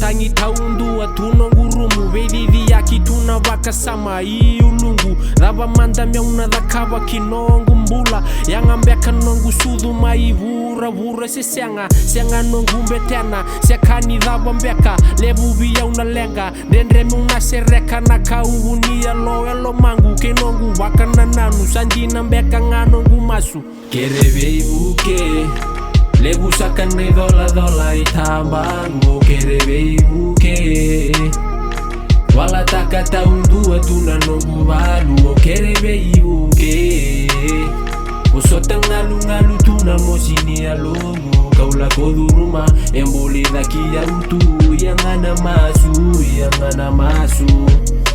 tangi taundu atuna ngurumu Veidithi yaki tuna waka sama iulungu Rava manda miauna dhakava kinongu mbula Yanga mbeka nongu sudhu maivura vura se Sianga nongu mbetena Siakani dhava mbeka Levu via una lenga Dendre una sereka na kauvunia lo elo mangu Kenongu waka nananu Sanjina mbeka nganongu masu Kereve ibuke Levu sakane dola itambangu Kereve ibuke Wala taka taundu atuna nongu valu Kereve ibuke Usota ngalu tuna mosini alongu Kaula koduruma embole dhaki ya utu Yangana masu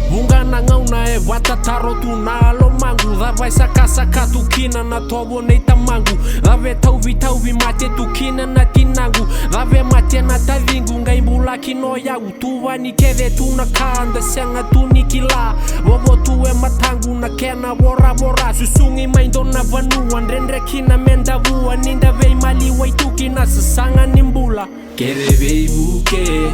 Vungana ngauna vata taro tunalo mangu Dhavai saka tukina na tobo neita mangu Dhave tauvi mate tukina na tinangu Dhave mate na tavingu ngaimbula kino ya utuwa nikeve tunakanda Sianga tunikila Vovo tuwe matangu na kena bora Susungi maindo na vanua Ndrendre kina menda vua Ninda vei mali waituki na sasanga nimbula Kereve ibuke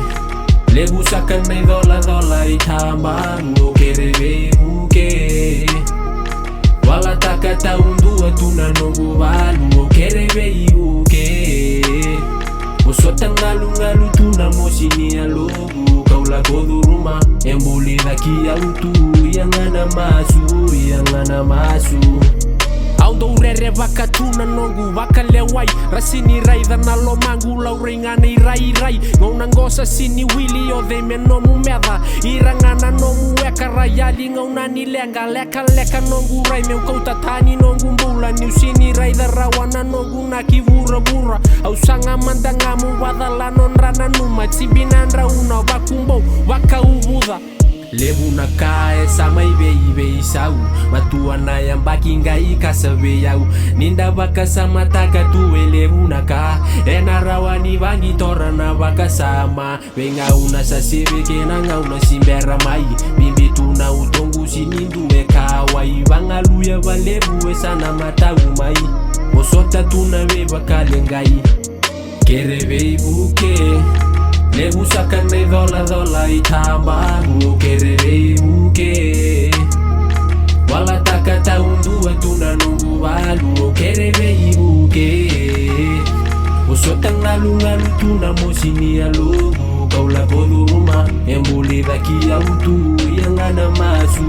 Levu sakane dola itambangu Kereve ibuke Wala taka taundu atuna nongu valu Kereve ibuke Usota ngalu tuna mosini alogu Kaula koduruma embole dhaki ya utu Yangana masu Aundo urere vaka tuna nongu vaka lewai Rasini raidha na lo mangu lauringane rai Ngauna ngosa sini wili o dheme nomu medha Irangana nomu weka rayali ngauna ni lenga Leka nongu rai meukauta tani nongu mbula Ni usini raidha rawana nongu na kivura Ausanga mandangamu wadhala nonrana numa Tsibinandra una wakumbo waka uvudha Levu na kae sama ibe isau Matua na yambaki ngai kasawe yau Ninda baka sama taka tuwe levu na ka Ena rawani vangi tora na baka sama Venga una sasive kena ngauna simbera mai Bimbi tuna utongu sinindu kawai Vangaluya valevu sana matau mai Osota tuna veba kalengai Kereve ibuke Levu sakane dola itambangu Kereve ibuke Wala taka taundu atuna nungu valu Kereve ibuke Usota ngalu tuna mosini alogu Kaula koduruma embole dhaki ya utu Yangana masu